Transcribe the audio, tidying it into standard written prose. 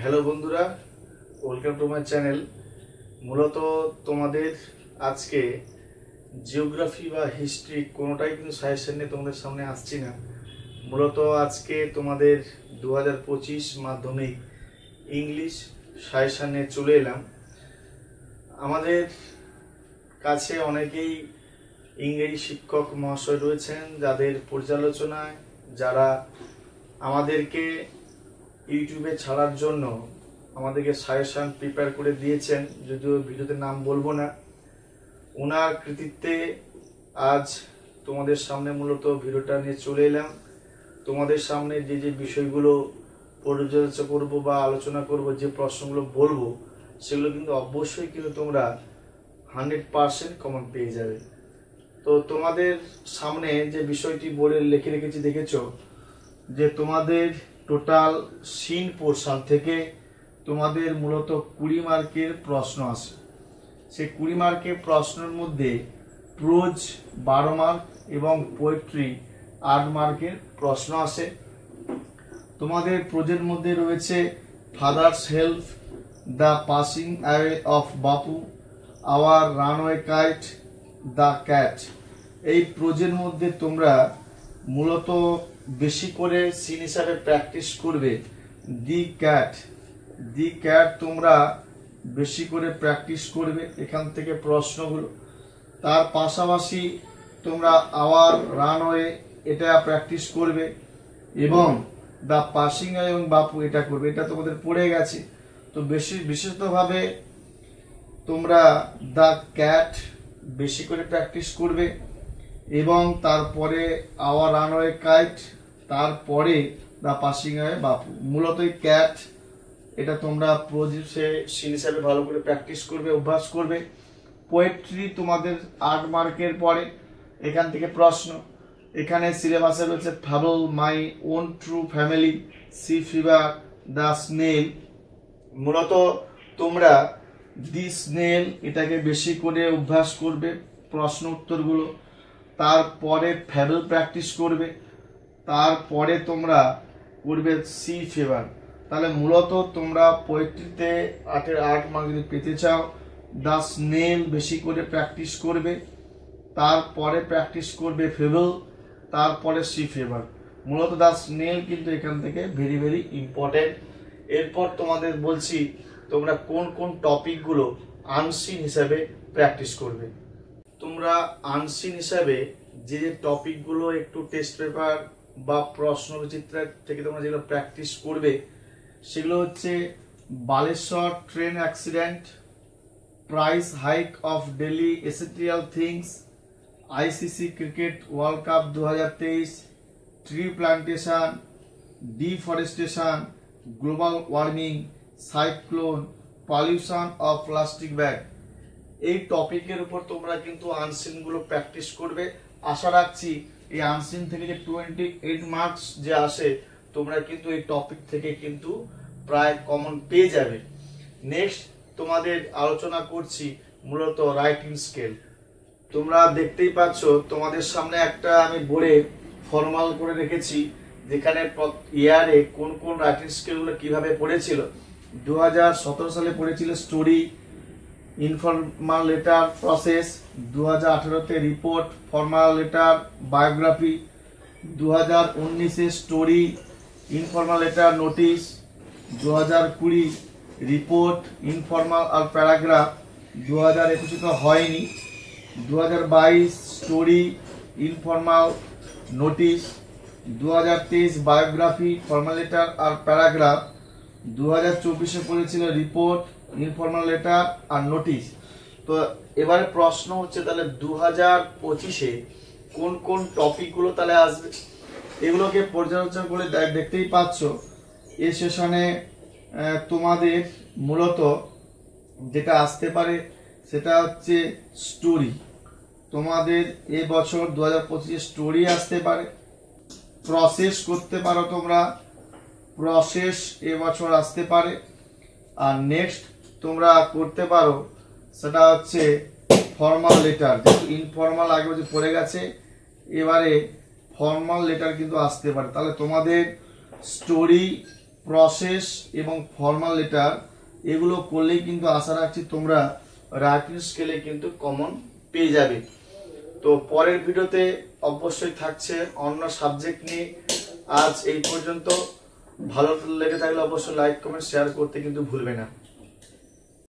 Hello বন্ধুরা, welcome to my channel. মূলত তোমাদের আজকে জিওগ্রাফি বা হিস্ট্রি কোনোটাই কিন্তু সাজেশন নিয়ে তোমাদের সামনে আসছি না। মূলত আজকে তোমাদের 2025 মাধ্যমিক ইংলিশ সাজেশন নিয়ে চলে এলাম। আমাদের কাছে অনেকেই ইংরেজি শিক্ষক মহাশয় রয়েছেন যাদের পর্যালোচনায় যারা আমাদেরকে ইউটিউবে ছাড়ার জন্য আমাদেরকে সাজেশন প্রিপেয়ার করে দিয়েছেন, যদিও ভিডিওতে নাম বলবো না। ওনার কৃতিত্বে আজ তোমাদের সামনে মূলত ভিডিওটা নিয়ে চলে এলাম। তোমাদের সামনে যে যে বিষয়গুলো পর্যালোচনা করব বা আলোচনা করব, যে প্রশ্নগুলো বলবো, সেগুলো কিন্তু অবশ্যই কিন্তু তোমরা 100% কমন পেয়ে যাবে। তো তোমাদের সামনে যে বিষয়টি বোর্ডে লিখে রেখেছি দেখেছো, যে তোমাদের টোটাল সিন পোর্শন থেকে তোমাদের মূলত 20 মার্কের প্রশ্ন আসে। সেই 20 মার্কের প্রশ্নের মধ্যে প্রোজ 12 মার্ক এবং পোয়েট্রি 8 মার্কের প্রশ্ন আসে। তোমাদের প্রোজের মধ্যে রয়েছে father's help, the passing away of Bapu, our runaway kite, the cat. এই প্রোজের মধ্যে তোমরা মূলত বেশি করে সিন হিসাবে প্র্যাকটিস করবে দি ক্যাট। দি ক্যাট তোমরা বেশি করে প্র্যাকটিস করবে এখান থেকে প্রশ্নগুলো। তার পাশাপাশি তোমরা আওয়ার রানওয়ে এটা প্র্যাকটিস করবে এবং দ্য পাসিং এবং বাপু এটা করবে। এটা তোমাদের পড়ে গেছে। তো বিশেষতভাবে তোমরা দ্য ক্যাট বেশি করে প্র্যাকটিস করবে এবং তারপরে আওয়ার রানওয়ে কাইট, তারপরে দ্য পাসিং অ্যাওয়ে বাপু। মূলত এই ক্যাট এটা তোমরা প্রোজে সিন হিসাবে ভালো করে প্র্যাকটিস করবে, অভ্যাস করবে। পোয়েট্রি তোমাদের 8 মার্কের পরে এখান থেকে প্রশ্ন। এখানে সিলেবাসে রয়েছে fable, my own true family, sea fever, the snail. মূলত তোমরা দি স্নেল এটাকে বেশি করে অভ্যাস করবে প্রশ্ন উত্তরগুলো। তারপরে ফ্যাবল প্র্যাকটিস করবে, তারপরে তোমরা করবে সি ফিভার। তাহলে মূলত তোমরা পোয়েট্রিতে 8 মার্ক যদি পেতে চাও, দ্য স্নেল বেশি করে প্র্যাকটিস করবে, তারপরে প্র্যাকটিস করবে ফেবল, তারপরে সি ফেভার। মূলত দ্য স্নেল কিন্তু এখান থেকে ভেরি ভেরি ইম্পর্টেন্ট। এরপর তোমাদের বলছি তোমরা কোন কোন টপিকগুলো আনসিন হিসাবে প্র্যাকটিস করবে। তোমরা আনসিন হিসাবে যে যে টপিকগুলো একটু টেস্ট পেপার বা প্রশ্নবিচিত্র থেকে তোমরা যেগুলো প্র্যাকটিস করবে, সেগুলো হচ্ছে Baleshwar train accident, price hike of daily essential things, ICC cricket world cup 2023, tree plantation, deforestation, global warming, cyclone, pollution of plastic bag. এই টপিকের উপর তোমরা কিন্তু আনসিনগুলো প্র্যাকটিস করবে। আশা রাখছি এই আনসিন থেকে যে 28 মার্কস যে আসে, তোমরা কিন্তু এই টপিক থেকে কিন্তু প্রায় কমন পেয়ে যাবে। নেক্সট তোমাদের আলোচনা করছি মূলত রাইটিং স্কেল। তোমরা দেখতেই পাচ্ছ তোমাদের সামনে একটা আমি বোর্ডে ফর্মাল করে রেখেছি, যেখানে ইয়ারে কোন কোন রাইটিং স্কেলগুলো কিভাবে পড়েছিল। 2017 সালে পড়েছিল স্টোরি, ইনফর্মাল লেটার, প্রসেস। 2018-তে রিপোর্ট, ফর্মাল লেটার, বায়োগ্রাফি। 2019-এ story, informal letter, notice. 2020 report, informal আর প্যারাগ্রাফ। 2021 তো হয়নি। 2022 story, informal, notice. 2023 biography, formal letter আর প্যারাগ্রাফ। 2024-এ পড়েছিল রিপোর্ট, ইনফর্মাল লেটার আর নোটিশ। তো এবারে প্রশ্ন হচ্ছে তাহলে 2025-এ কোন কোন টপিকগুলো তাহলে আসবে, এগুলোকে পর্যালোচনা করে দেখতেই পাচ্ছ। এই সেশনে তোমাদের মূলত যেটা আসতে পারে সেটা হচ্ছে স্টোরি। তোমাদের এবছর 2025-এ স্টোরি আসতে পারে। প্রসেস করতে পারো তোমরা, প্রসেস এবছর আসতে পারে। আর নেক্সট তোমরা করতে পারো সেটা হচ্ছে ফর্মাল লেটার। যেহেতু ইনফর্মাল আগে যে পড়ে গেছে, এবারে ফর্মাল লেটার কিন্তু আসতে পারে। তাহলে তোমাদের স্টোরি, প্রসেস এবং ফর্মাল লেটার এগুলো করলেই কিন্তু আশা রাখছি তোমরা রাইটিং স্কেলে কিন্তু কমন পেয়ে যাবে। তো পরের ভিডিওতে অবশ্যই থাকছে অন্য সাবজেক্ট নিয়ে। আজ এই পর্যন্ত। ভালো লেগে থাকলে অবশ্যই লাইক কমেন্ট শেয়ার করতে কিন্তু ভুলবে না।